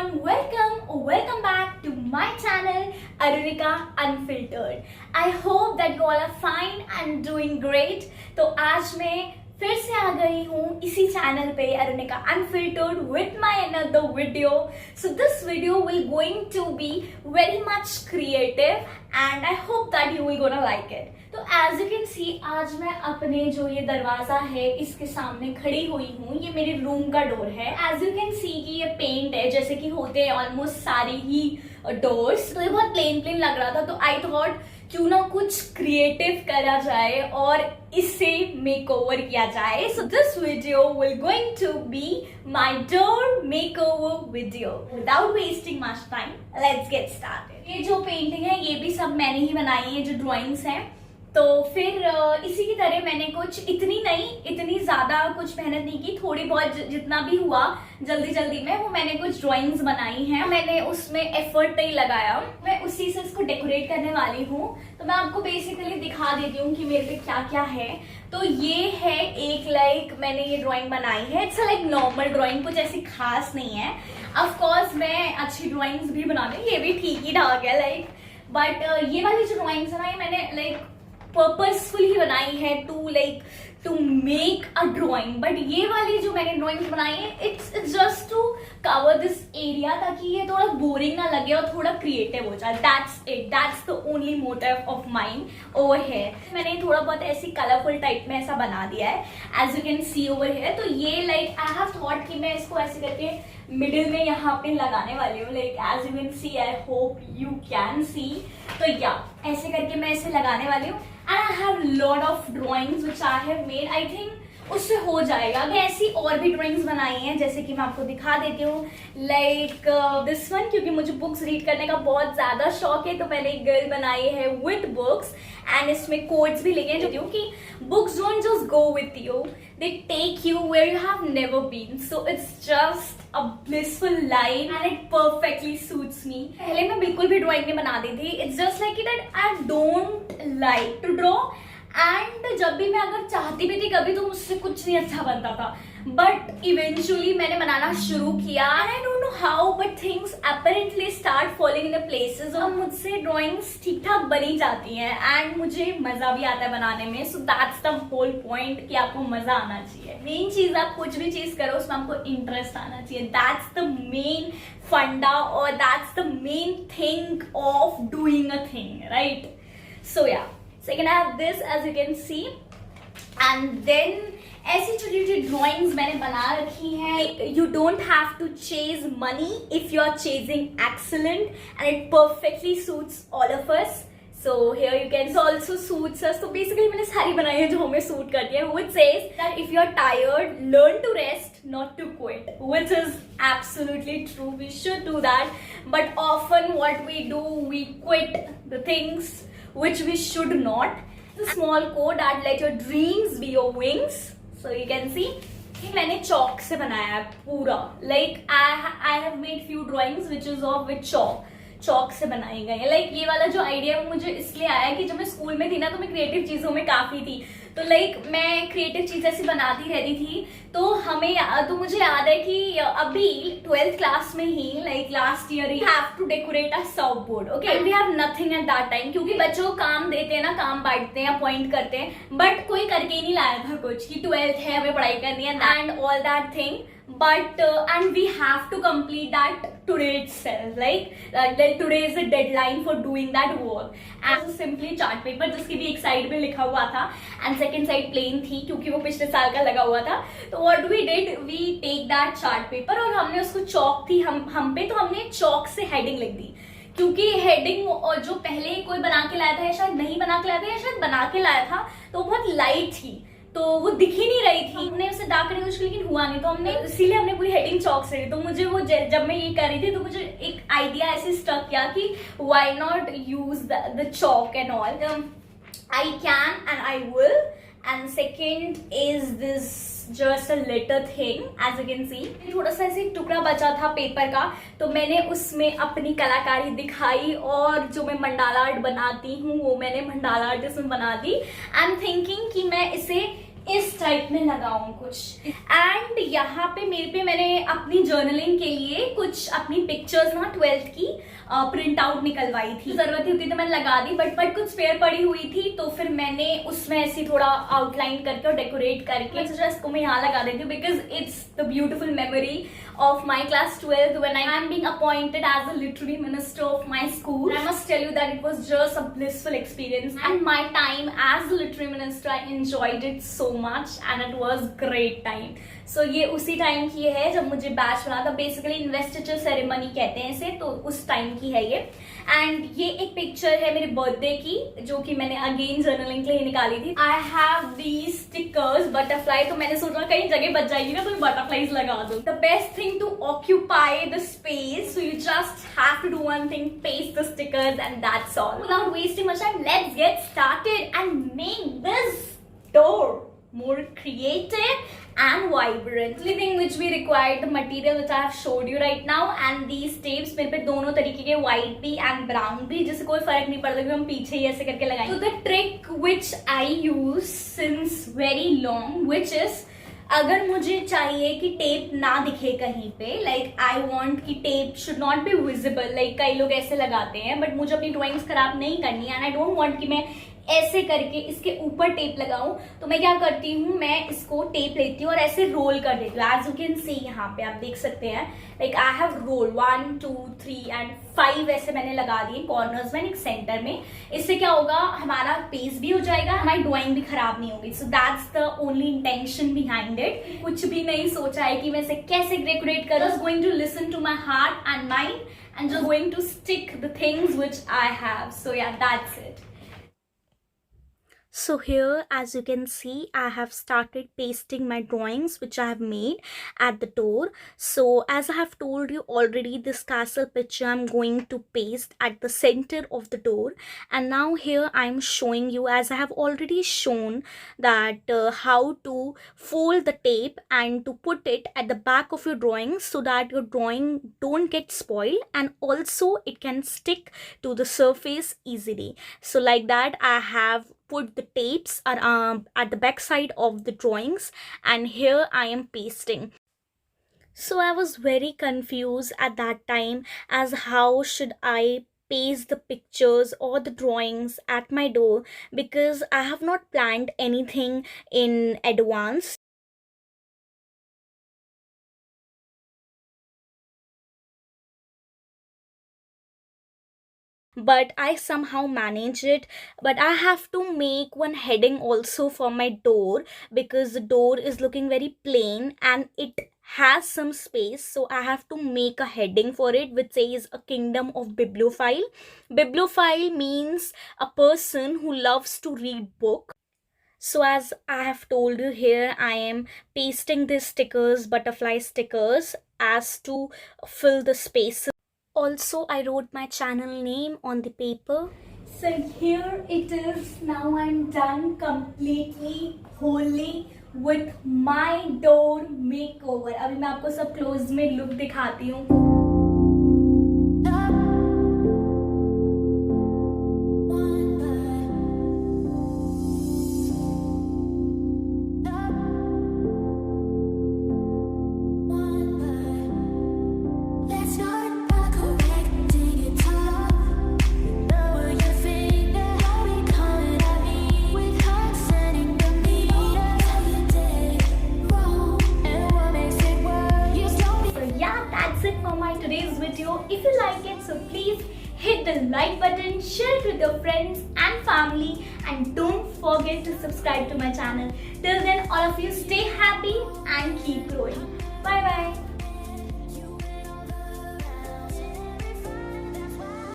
everyone, welcome back to my channel Arunika Unfiltered. I hope that you all are fine and doing great. तो आज मैं फिर से आ गई हूँ इसी चैनल पे अरुणिका unfiltered with my another video. So this video will going to be very much creative and I hope that you will gonna like it. तो as you can see आज मैं अपने जो ये दरवाजा है इसके सामने खड़ी हुई हूँ. ये मेरे रूम का डोर है. As you can see कि ये पेंट है जैसे कि होते हैं ऑलमोस्ट सारी ही डोर्स. तो ये बहुत प्लेन लग रहा था तो आई थॉट क्यों ना कुछ क्रिएटिव करा जाए और इसे मेकओवर किया जाए. So this video will going to be my door makeover video. Without wasting much time let's get started. ये जो पेंटिंग है ये भी सब मैंने ही बनाई है, जो ड्राइंग्स हैं. तो फिर इसी की तरह मैंने कुछ इतनी ज्यादा कुछ मेहनत नहीं की. थोड़ी बहुत जितना भी हुआ जल्दी में वो मैंने कुछ ड्राइंग्स बनाई हैं. मैंने उसमें एफर्ट नहीं लगाया. मैं उसी से इसको डेकोरेट करने वाली हूँ. तो मैं आपको बेसिकली दिखा देती हूँ कि मेरे पे क्या क्या है. तो ये है एक मैंने ये ड्राइंग बनाई है. इट्स लाइक नॉर्मल ड्राइंग, कुछ ऐसी खास नहीं है. ऑफकोर्स मैं अच्छी ड्राइंग्स भी बनाती हूँ, ये भी ठीक ही ठाक है बट ये वाली जो ड्राइंग्स है ना ये मैंने पर्पसफुली बनाई है to make a drawing. But ये वाली जो मैंने ड्राइंग्स बनाई है it's just to cover this area ताकि ये थोड़ा बोरिंग ना लगे और थोड़ा क्रिएटिव हो जाए. That's it. That's the only motive of mind over here. मैंने थोड़ा बहुत ऐसी कलरफुल टाइप में ऐसा बना दिया है as you can see over here. तो ये आई हैव थॉट कि मैं इसको ऐसे करके मिडिल में यहाँ पे लगाने वाली हूँ. As you can see, I hope you can see. तो या ऐसे करके मैं इसे लगाने वाली हूँ. And I have lot of drawings which I have made. I think उससे हो जाएगा. मैं ऐसी और भी ड्राइंग्स बनाई हैं जैसे कि मैं आपको दिखा देती हूँ. दिस वन, क्योंकि मुझे बुक्स रीड करने का बहुत ज्यादा शौक है तो मैंने एक गर्ल बनाई है विद बुक्स एंड इसमें कोड्स भी लिखे हैं जो कि books don't just go with you, they take you where you have never been. So it's just a blissful life and it perfectly suits me. पहले मैं बिल्कुल भी ड्राइंग नहीं बनाती थी. It's just like that I don't like to draw and जब भी मैं अगर चाहती भी थी कभी तो मुझसे कुछ नहीं अच्छा बनता था. बट इवेंचुअली मैंने बनाना शुरू किया and I don't know how but things apparently start falling in the places. और मुझसे ड्राइंग्स ठीक ठाक बनी जाती हैं एंड मुझे मजा भी आता है बनाने में. So that's the whole point कि आपको मजा आना चाहिए. मेन चीज, आप कुछ भी चीज करो उसमें आपको इंटरेस्ट आना चाहिए. दैट्स द मेन फंडा और that's the main thing of doing a thing, right? So yeah So you can have this as you can see and then ऐसी छोटी छोटी ड्राइंग्स मैंने बना रखी हैं. You don't have to chase money if you are chasing excellent and it perfectly suits all of us. So here you can also suits us. So basically मैंने सारी बनाई है जो हमें सूट करती है. Which says that if you are tired, learn to rest, not to quit. Which is absolutely true. We should do that. But often what we do, we quit the things which we should not. The small quote that let your dreams be your wings. So you can see मैंने चौक से बनाया है पूरा. I have made few drawings which is of with चौक से बनाई गई है. ये वाला जो आइडिया वो मुझे इसलिए आया कि जब मैं स्कूल में थी ना तो मैं क्रिएटिव चीजों में काफी थी. तो मैं क्रिएटिव चीज ऐसी बनाती रहती थी. तो मुझे याद है कि अभी 12th क्लास में ही लास्ट ईयर ही have to decorate a surfboard. Okay, we have nothing at that time क्योंकि बच्चों को काम देते हैं ना, काम बांटते हैं, अपॉइंट करते हैं. बट कोई करके ही नहीं लाया था कुछ कि 12th है, हमें पढ़ाई करनी है and all that thing. But and we have to complete that today itself. Today is the deadline for doing that work. And simply chart paper जिसकी भी एक साइड में लिखा हुआ था and second side plain थी क्योंकि वो पिछले साल का लगा हुआ था. तो what we did, we take that chart paper और हमने उसको चौक थी हम पे, तो हमने चौक से हेडिंग लिख दी. क्योंकि हेडिंग जो पहले कोई बना के लाया था या शायद नहीं बना के लाया था या शायद बना के लाया था तो बहुत लाइट थी तो वो दिख ही नहीं रही थी. हमने उसे डार्क करने की कोशिश की लेकिन हुआ नहीं. तो इसीलिए हमने पूरी हेडिंग चौक से ली. तो मुझे वो जब मैं ये कर रही थी तो मुझे एक आइडिया ऐसे स्टक किया कि why not use the chalk and all. I can and I will. And second is this just a little thing as you can see. थोड़ा सा ऐसे टुकड़ा बचा था पेपर का तो मैंने उसमें अपनी कलाकारी दिखाई और जो मैं मंडाला आर्ट बनाती हूँ वो मैंने मंडाला आर्ट इसमें बना दी. आई एम थिंकिंग कि मैं इसे इस टाइप में लगाऊं कुछ। एंड यहाँ पे मेरे पे मैंने अपनी जर्नलिंग के लिए कुछ अपनी पिक्चर्स ना 12th की प्रिंट आउट निकलवाई थी, जरूरत होती तो मैंने लगा दी, बट कुछ स्पेयर पड़ी हुई थी तो फिर मैंने उसमें ऐसी थोड़ा आउटलाइन करके और डेकोरेट करके सोचा इसको मैं यहाँ लगा देती हूँ, because it's the beautiful memory of my class 12th when I am being appointed as a literary minister of my school. I must tell you that it was just a blissful experience and my time as a literary minister I enjoyed it so much and it was great time. So ये उसी time की है जब मुझे batch मिला था, basically investiture ceremony कहते हैं इसे, तो उस टाइम की है ये। एंड ये एक पिक्चर है मेरे बर्थडे की जो कि मैंने अगेन जर्नलिंग के लिए निकाली थी। I have these stickers butterfly, तो मैंने सोचा कहीं जगह बच जाएगी ना तो बटरफ्लाईज लगा दो। The best thing to occupy the space, so you just have to do one thing, paste the stickers and that's all. Without wasting much time, let's get started and make this door more creative and vibrant. The thing which we required, the material which I have showed you right now, and these tapes मेरे पे दोनों तरीके के white भी and brown भी, जिससे कोई फर्क नहीं पड़ता कि हम पीछे ही ऐसे करके लगाएंगे। So the trick which I use since very long, which is अगर मुझे चाहिए कि टेप ना दिखे कहीं पे, लाइक आई वॉन्ट कि tape should not be visible, like कई लोग ऐसे लगाते हैं, बट मुझे अपनी ड्राइंग्स खराब नहीं करनी है एंड आई डोंट वॉन्ट कि मैं ऐसे करके इसके ऊपर टेप लगाऊं, तो मैं क्या करती हूँ, मैं इसको टेप लेती हूँ और ऐसे रोल कर देती हूँ। एज यू कैन सी यहाँ पे आप देख सकते हैं, like I have roll 1 2 3 and 5 ऐसे मैंने लगा दिए कॉर्नर्स में, एक सेंटर में। इससे क्या होगा, हमारा पेज भी हो जाएगा, हमारी ड्राइंग भी खराब नहीं होगी। सो that's the only intention behind it. कुछ भी नहीं सोचा है कि मैं इसे कैसे डेकोरेट करूँ, just going to listen to my heart and mind and just going to stick the things which I have. So yeah that's it. So here, as you can see, I have started pasting my drawings which I have made at the door. So as I have told you already, this castle picture I'm going to paste at the center of the door. And now here I am showing you, as I have already shown, that how to fold the tape and to put it at the back of your drawing so that your drawing don't get spoiled and also it can stick to the surface easily. So like that I have put the tapes at the back side of the drawings and here I am pasting. So I was very confused at that time as how should I paste the pictures or the drawings at my door, because I have not planned anything in advance. But I somehow manage it. But I have to make one heading also for my door because the door is looking very plain and it has some space, so I have to make a heading for it which says a kingdom of bibliophile. Bibliophile means a person who loves to read book. So as I have told you, here I am pasting these stickers, butterfly stickers, as to fill the spaces. Also, I wrote my channel name on the paper. So here it is. Now I'm done completely, wholly with my door makeover. अभी मैं आपको सब close में look दिखाती हूँ। Today's video. If you like it, so please hit the like button, share it with your friends and family, and don't forget to subscribe to my channel. Till then, all of you stay happy and keep growing. Bye bye.